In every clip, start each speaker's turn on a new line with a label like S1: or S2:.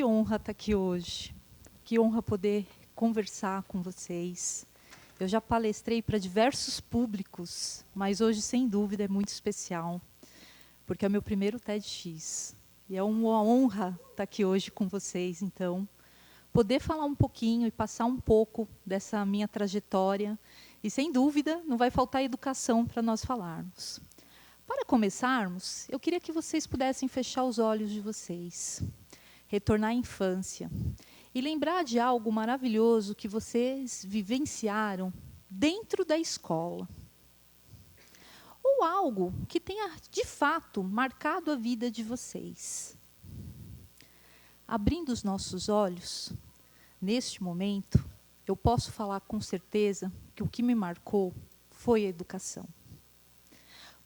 S1: Que honra estar aqui hoje. Que honra poder conversar com vocês. Eu já palestrei para diversos públicos, mas hoje, sem dúvida, é muito especial, porque é o meu primeiro TEDx. E é uma honra estar aqui hoje com vocês, então, poder falar um pouquinho e passar um pouco dessa minha trajetória. E, sem dúvida, não vai faltar educação para nós falarmos. Para começarmos, eu queria que vocês pudessem fechar os olhos de vocês, retornar à infância e lembrar de algo maravilhoso que vocês vivenciaram dentro da escola. Ou algo que tenha, de fato, marcado a vida de vocês. Abrindo os nossos olhos, neste momento, eu posso falar com certeza que o que me marcou foi a educação.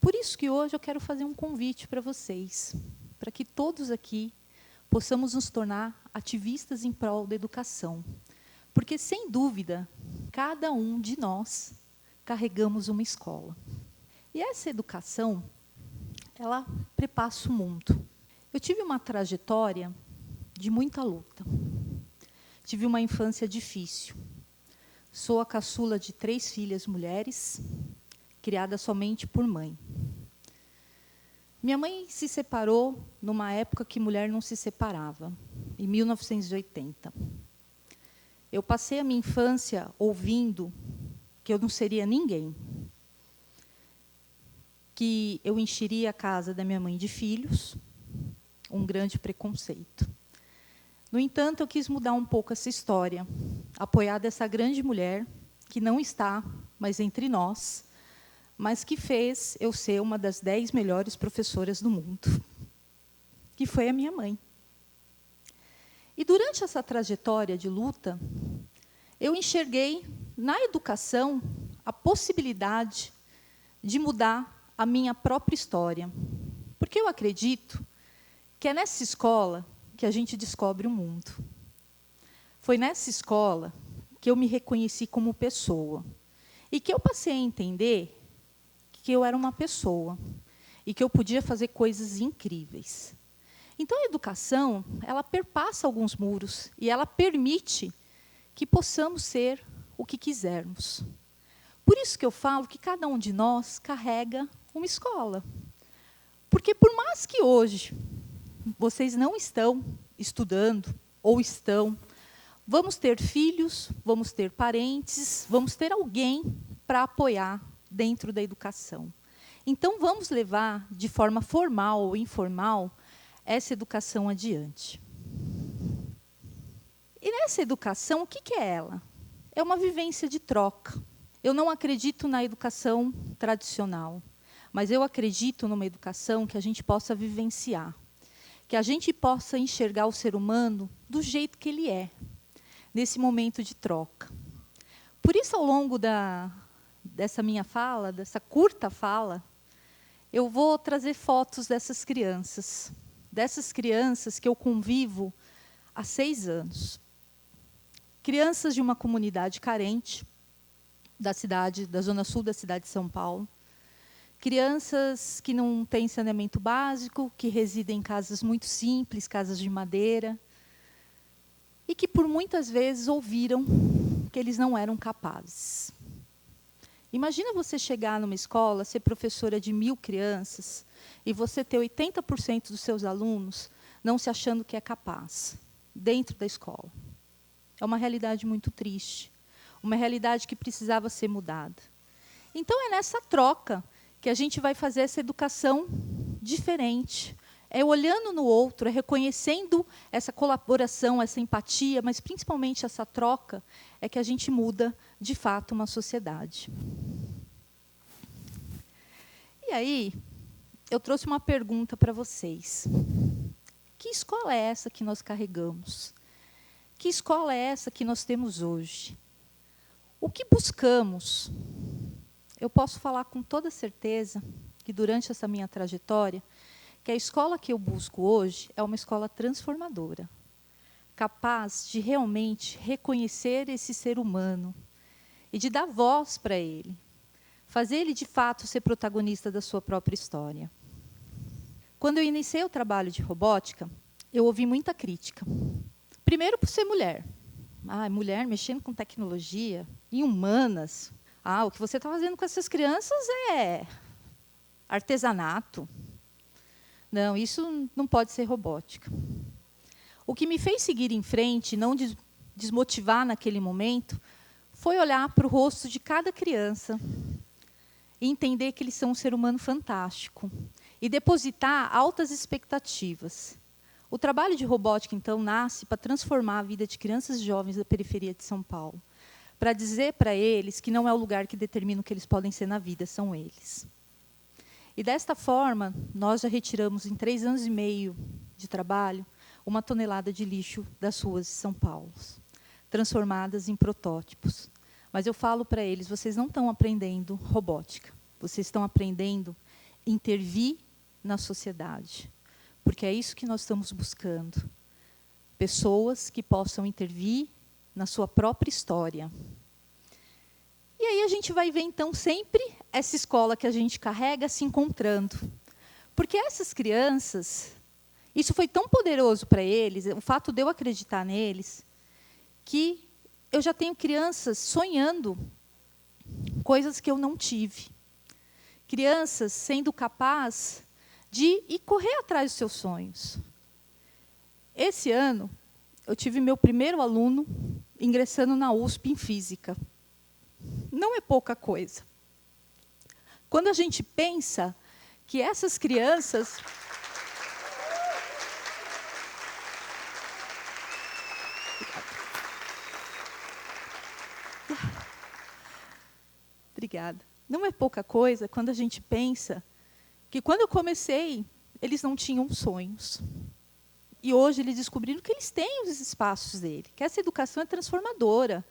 S1: Por isso que hoje eu quero fazer um convite para vocês, para que todos aqui possamos nos tornar ativistas em prol da educação. Porque, sem dúvida, cada um de nós carregamos uma escola. E essa educação, ela prepassa o mundo. Eu tive uma trajetória de muita luta. Tive uma infância difícil. Sou a caçula de 3 filhas mulheres, criada somente por mãe. Minha mãe se separou numa época que mulher não se separava, em 1980. Eu passei a minha infância ouvindo que eu não seria ninguém, que eu encheria a casa da minha mãe de filhos, um grande preconceito. No entanto, eu quis mudar um pouco essa história, apoiada essa grande mulher, que não está mais entre nós, mas que fez eu ser uma das 10 melhores professoras do mundo, que foi a minha mãe. E, durante essa trajetória de luta, eu enxerguei na educação a possibilidade de mudar a minha própria história. Porque eu acredito que é nessa escola que a gente descobre o mundo. Foi nessa escola que eu me reconheci como pessoa. E que eu passei a entender que eu era uma pessoa e que eu podia fazer coisas incríveis. Então, a educação, ela perpassa alguns muros e ela permite que possamos ser o que quisermos. Por isso que eu falo que cada um de nós carrega uma escola. Porque, por mais que hoje vocês não estão estudando ou estão, vamos ter filhos, vamos ter parentes, vamos ter alguém para apoiar dentro da educação. Então, vamos levar, de forma formal ou informal, essa educação adiante. E nessa educação, o que é ela? É uma vivência de troca. Eu não acredito na educação tradicional, mas eu acredito numa educação que a gente possa vivenciar, que a gente possa enxergar o ser humano do jeito que ele é, nesse momento de troca. Por isso, ao longo dessa minha fala, dessa curta fala, eu vou trazer fotos dessas crianças que eu convivo há 6 anos. Crianças de uma comunidade carente, da zona sul da cidade de São Paulo. Crianças que não têm saneamento básico, que residem em casas muito simples, casas de madeira, e que, por muitas vezes, ouviram que eles não eram capazes. Imagina você chegar numa escola, ser professora de 1000 crianças, e você ter 80% dos seus alunos não se achando que é capaz, dentro da escola. É uma realidade muito triste, uma realidade que precisava ser mudada. Então, é nessa troca que a gente vai fazer essa educação diferente. É olhando no outro, é reconhecendo essa colaboração, essa empatia, mas, principalmente, essa troca, é que a gente muda, de fato, uma sociedade. E aí, eu trouxe uma pergunta para vocês. Que escola é essa que nós carregamos? Que escola é essa que nós temos hoje? O que buscamos? Eu posso falar com toda certeza que, durante essa minha trajetória, que a escola que eu busco hoje é uma escola transformadora, capaz de realmente reconhecer esse ser humano e de dar voz para ele, fazer ele, de fato, ser protagonista da sua própria história. Quando eu iniciei o trabalho de robótica, eu ouvi muita crítica. Primeiro, por ser mulher. Mulher mexendo com tecnologia, em humanas. O que você está fazendo com essas crianças é artesanato. Não, isso não pode ser robótica. O que me fez seguir em frente, não desmotivar naquele momento, foi olhar para o rosto de cada criança e entender que eles são um ser humano fantástico e depositar altas expectativas. O trabalho de robótica, então, nasce para transformar a vida de crianças e jovens da periferia de São Paulo, para dizer para eles que não é o lugar que determina o que eles podem ser na vida, são eles. E, desta forma, nós já retiramos, em 3 anos e meio de trabalho, 1 tonelada de lixo das ruas de São Paulo, transformadas em protótipos. Mas eu falo para eles, vocês não estão aprendendo robótica, vocês estão aprendendo a intervir na sociedade, porque é isso que nós estamos buscando. Pessoas que possam intervir na sua própria história. E aí a gente vai ver, então, sempre essa escola que a gente carrega se encontrando. Porque essas crianças, isso foi tão poderoso para eles, o fato de eu acreditar neles, que eu já tenho crianças sonhando coisas que eu não tive. Crianças sendo capazes de ir correr atrás dos seus sonhos. Esse ano, eu tive meu primeiro aluno ingressando na USP em Física. Não é pouca coisa. Quando a gente pensa que essas crianças... Obrigada. Não é pouca coisa quando a gente pensa que, quando eu comecei, eles não tinham sonhos. E hoje eles descobriram que eles têm os espaços dele, que essa educação é transformadora.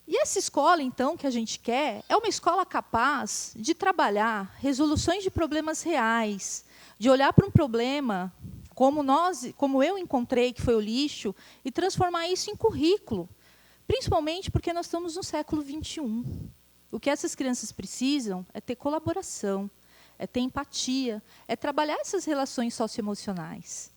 S1: E essa escola, então, que a gente quer, é uma escola capaz de trabalhar resoluções de problemas reais, de olhar para um problema, como eu encontrei, que foi o lixo, e transformar isso em currículo. Principalmente porque nós estamos no século XXI. O que essas crianças precisam é ter colaboração, é ter empatia, é trabalhar essas relações socioemocionais.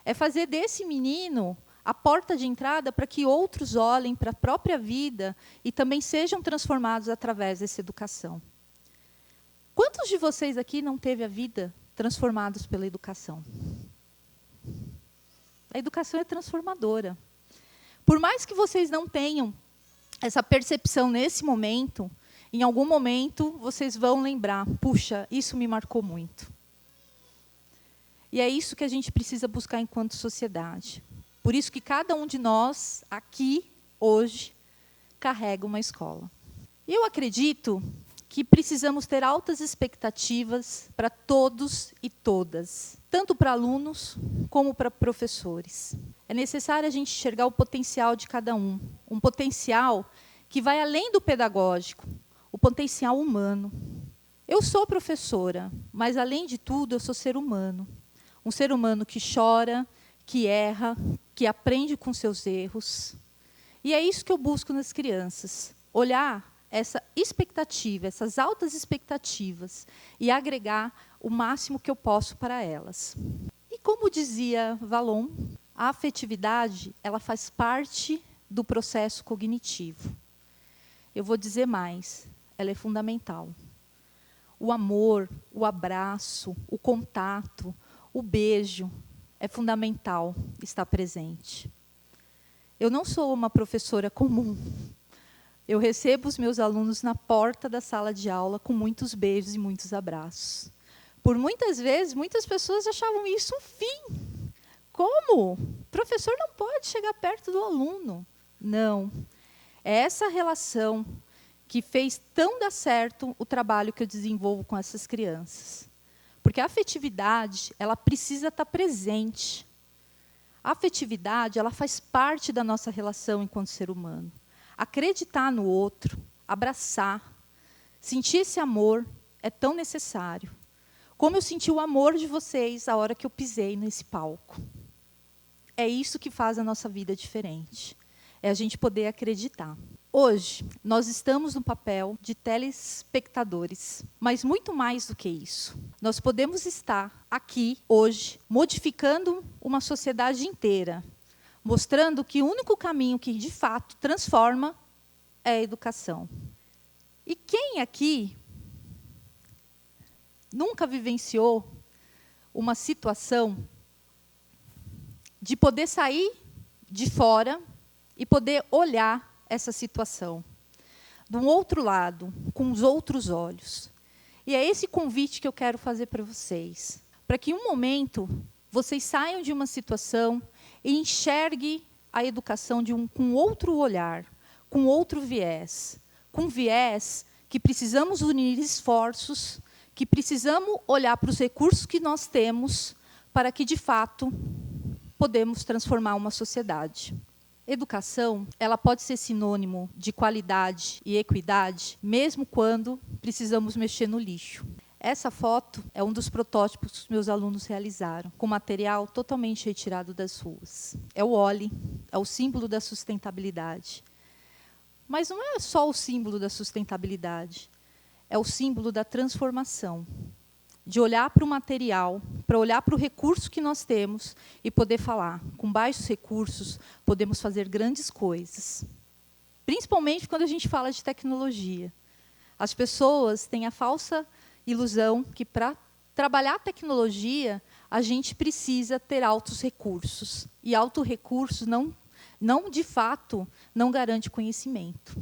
S1: É fazer desse menino a porta de entrada para que outros olhem para a própria vida e também sejam transformados através dessa educação. Quantos de vocês aqui não teve a vida transformados pela educação? A educação é transformadora. Por mais que vocês não tenham essa percepção nesse momento, em algum momento vocês vão lembrar, puxa, isso me marcou muito. E é isso que a gente precisa buscar enquanto sociedade. Por isso que cada um de nós, aqui, hoje, carrega uma escola. Eu acredito que precisamos ter altas expectativas para todos e todas, tanto para alunos como para professores. É necessário a gente enxergar o potencial de cada um potencial que vai além do pedagógico, o potencial humano. Eu sou professora, mas, além de tudo, eu sou ser humano. Um ser humano que chora, que erra, que aprende com seus erros. E é isso que eu busco nas crianças, olhar essa expectativa, essas altas expectativas, e agregar o máximo que eu posso para elas. E, como dizia Valon, a afetividade, ela faz parte do processo cognitivo. Eu vou dizer mais, ela é fundamental. O amor, o abraço, o contato, o beijo, é fundamental estar presente. Eu não sou uma professora comum. Eu recebo os meus alunos na porta da sala de aula com muitos beijos e muitos abraços. Por muitas vezes, muitas pessoas achavam isso um fim. Como? O professor não pode chegar perto do aluno. Não. É essa relação que fez tão dar certo o trabalho que eu desenvolvo com essas crianças. Porque a afetividade, ela precisa estar presente. A afetividade, ela faz parte da nossa relação enquanto ser humano. Acreditar no outro, abraçar, sentir esse amor é tão necessário. Como eu senti o amor de vocês a hora que eu pisei nesse palco. É isso que faz a nossa vida diferente. É a gente poder acreditar. Hoje, nós estamos no papel de telespectadores, mas muito mais do que isso. Nós podemos estar aqui, hoje, modificando uma sociedade inteira, mostrando que o único caminho que, de fato, transforma é a educação. E quem aqui nunca vivenciou uma situação de poder sair de fora e poder olhar essa situação de um outro lado, com os outros olhos? E é esse convite que eu quero fazer para vocês, para que em um momento vocês saiam de uma situação e enxerguem a educação com outro olhar, com outro viés, com viés que precisamos unir esforços, que precisamos olhar para os recursos que nós temos para que, de fato, podemos transformar uma sociedade. Educação, ela pode ser sinônimo de qualidade e equidade, mesmo quando precisamos mexer no lixo. Essa foto é um dos protótipos que os meus alunos realizaram, com material totalmente retirado das ruas. É o Oli, é o símbolo da sustentabilidade. Mas não é só o símbolo da sustentabilidade, é o símbolo da transformação. De olhar para o material, para olhar para o recurso que nós temos e poder falar, com baixos recursos, podemos fazer grandes coisas. Principalmente quando a gente fala de tecnologia. As pessoas têm a falsa ilusão que, para trabalhar a tecnologia, a gente precisa ter altos recursos. E altos recursos, de fato, não garante conhecimento.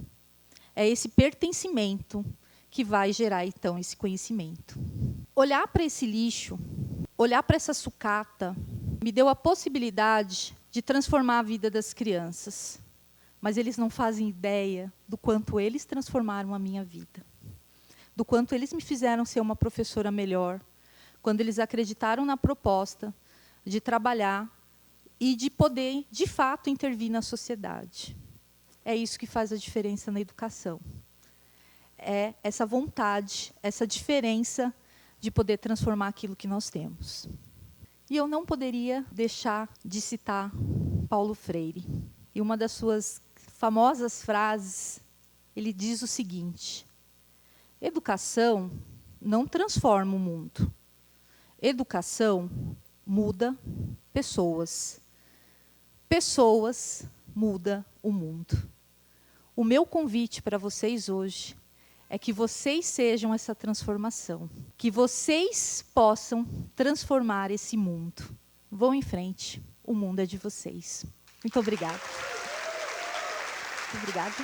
S1: É esse pertencimento que vai gerar, então, esse conhecimento. Olhar para esse lixo, olhar para essa sucata, me deu a possibilidade de transformar a vida das crianças. Mas eles não fazem ideia do quanto eles transformaram a minha vida. Do quanto eles me fizeram ser uma professora melhor, quando eles acreditaram na proposta de trabalhar e de poder, de fato, intervir na sociedade. É isso que faz a diferença na educação. É essa vontade, essa diferença de poder transformar aquilo que nós temos. E eu não poderia deixar de citar Paulo Freire. E uma das suas famosas frases, ele diz o seguinte: educação não transforma o mundo. Educação muda pessoas. Pessoas mudam o mundo. O meu convite para vocês hoje é que vocês sejam essa transformação, que vocês possam transformar esse mundo. Vão em frente, o mundo é de vocês. Muito obrigada. Muito obrigada.